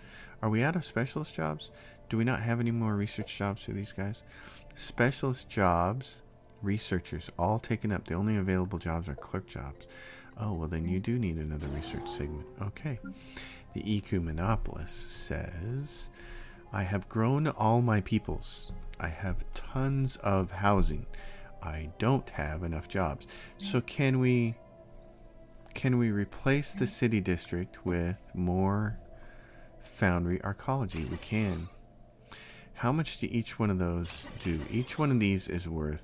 Are we out of specialist jobs? Do we not have any more research jobs for these guys? Specialist jobs, researchers, all taken up. The only available jobs are clerk jobs. Oh, well then you do need another research segment. Okay. The Ecumenopolis says, I have grown all my peoples. I have tons of housing. I don't have enough jobs. So can we replace the city district with more foundry archaeology? We can. How much do each one of those do? Each one of these is worth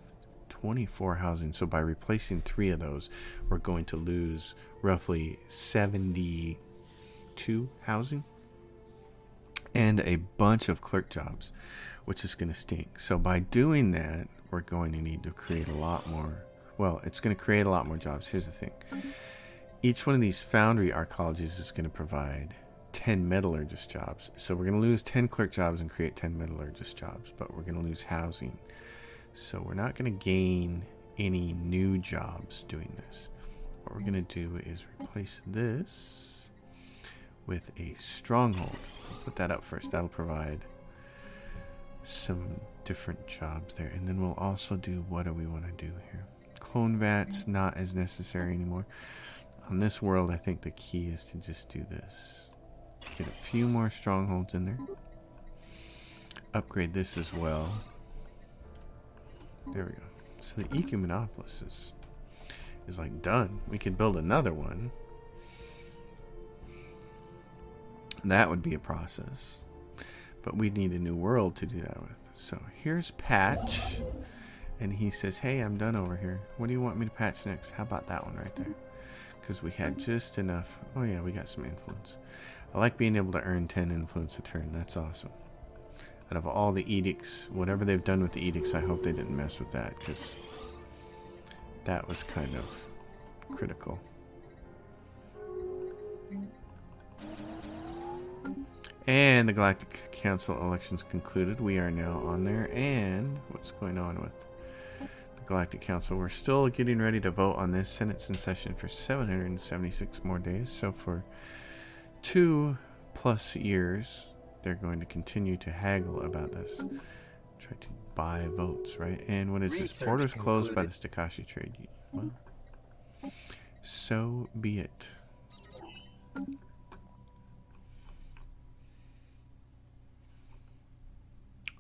24 housing. So by replacing 3 of those, we're going to lose roughly 72 housing and a bunch of clerk jobs, which is going to stink. So by doing that, we're going to need to create a lot more. Well, it's going to create a lot more jobs. Here's the thing. Each one of these foundry archaeologies is going to provide 10 metallurgist jobs. So we're going to lose 10 clerk jobs and create 10 metallurgist jobs, but we're going to lose housing. So we're not going to gain any new jobs doing this. What we're going to do is replace this with a stronghold. I'll put that up first. That'll provide some different jobs there. And then we'll also do, what do we want to do here? Clone vats, not as necessary anymore. On this world, I think the key is to just do this. Get a few more strongholds in there. Upgrade this as well. There we go. So the Ecumenopolis is like done. We could build another one. That would be a process. But we'd need a new world to do that with. So here's Patch. And he says, hey, I'm done over here. What do you want me to patch next? How about that one right there? Because we had just enough. Oh yeah, we got some influence. I like being able to earn 10 influence a turn. That's awesome. Out of all the edicts, whatever they've done with the edicts, I hope they didn't mess with that, because that was kind of critical. And the Galactic Council elections concluded. We are now on there. And what's going on with the Galactic Council? We're still getting ready to vote on this. Senate's in session for 776 more days. So for 2+ years, they're going to continue to haggle about this. Try to buy votes, right? And what is this? Borders closed by the Stellaris trade union. Well, so be it.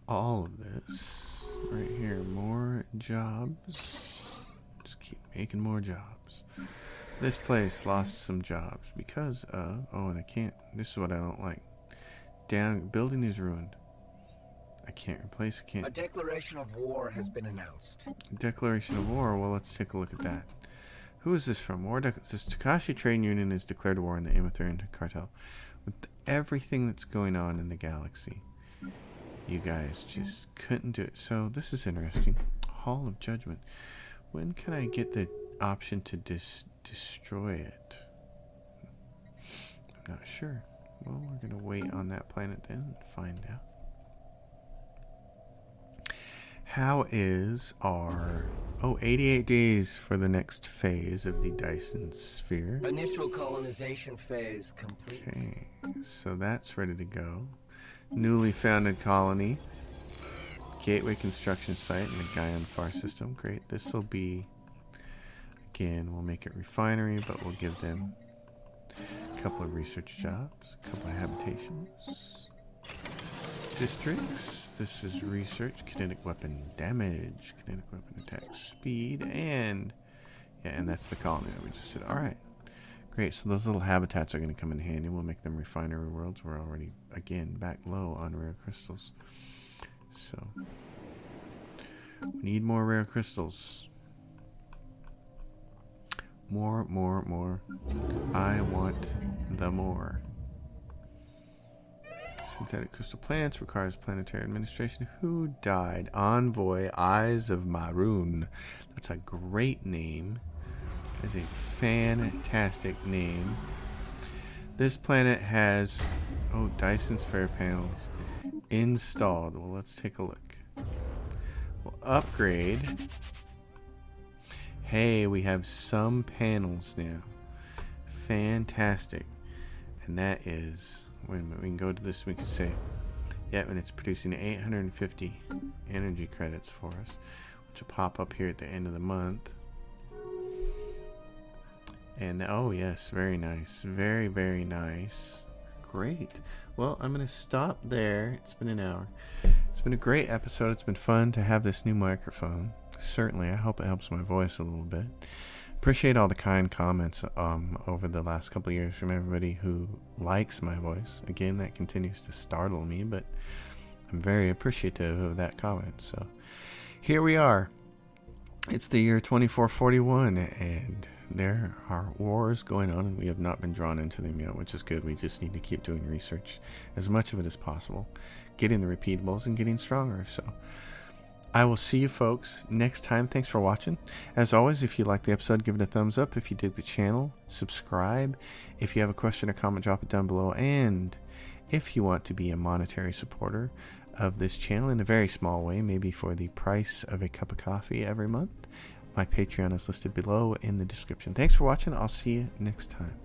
All of this right here, more jobs. Just keep making more jobs. This place lost some jobs because of, oh, and I can't, this is what I don't like. Building is ruined. I can't replace, A declaration of war has been announced. Declaration of war? Well, let's take a look at that. Who is this from? This Takashi Trade Union has declared war on the Amatherian cartel. With everything that's going on in the galaxy, you guys just couldn't do it. So this is interesting. Hall of Judgment. When can I get the option to destroy it? I'm not sure. Well, we're going to wait on that planet then and find out. How is our... Oh, 88 days for the next phase of the Dyson Sphere. Initial colonization phase complete. Okay, so that's ready to go. Newly founded colony. Gateway construction site and a Gaian Far system. Great. This will be... Again, we'll make it refinery, but we'll give them a couple of research jobs, a couple of habitations. Districts. This is research, kinetic weapon damage, kinetic weapon attack speed, and yeah, and that's the colony that we just did. Alright. Great, so those little habitats are going to come in handy. We'll make them refinery worlds. We're already, again, back low on rare crystals. So we need more rare crystals. More. I want the more. Synthetic crystal plants requires planetary administration. Who died? Envoy Eyes of Maroon. That's a great name. That's a fantastic name. This planet has Dyson's Fair panels installed. Well, let's take a look. We'll upgrade. Hey, we have some panels now. Fantastic. And that is, wait a minute, we can go to this, we can say, yep, and it's producing 850 energy credits for us, which will pop up here at the end of the month. And oh yes, very nice. Very, very nice. Great. Well, I'm going to stop there. It's been an hour. It's been a great episode. It's been fun to have this new microphone. Certainly, I hope it helps my voice a little bit. Appreciate all the kind comments over the last couple of years from everybody who likes my voice. Again, that continues to startle me, but I'm very appreciative of that comment. So here we are. It's the year 2441, and there are wars going on, and we have not been drawn into them yet, which is good. We just need to keep doing research, as much of it as possible, getting the repeatables and getting stronger. So I will see you folks next time. Thanks for watching. As always, if you liked the episode, give it a thumbs up. If you did the channel, subscribe. If you have a question or comment, drop it down below. And if you want to be a monetary supporter of this channel in a very small way, maybe for the price of a cup of coffee every month, my Patreon is listed below in the description. Thanks for watching. I'll see you next time.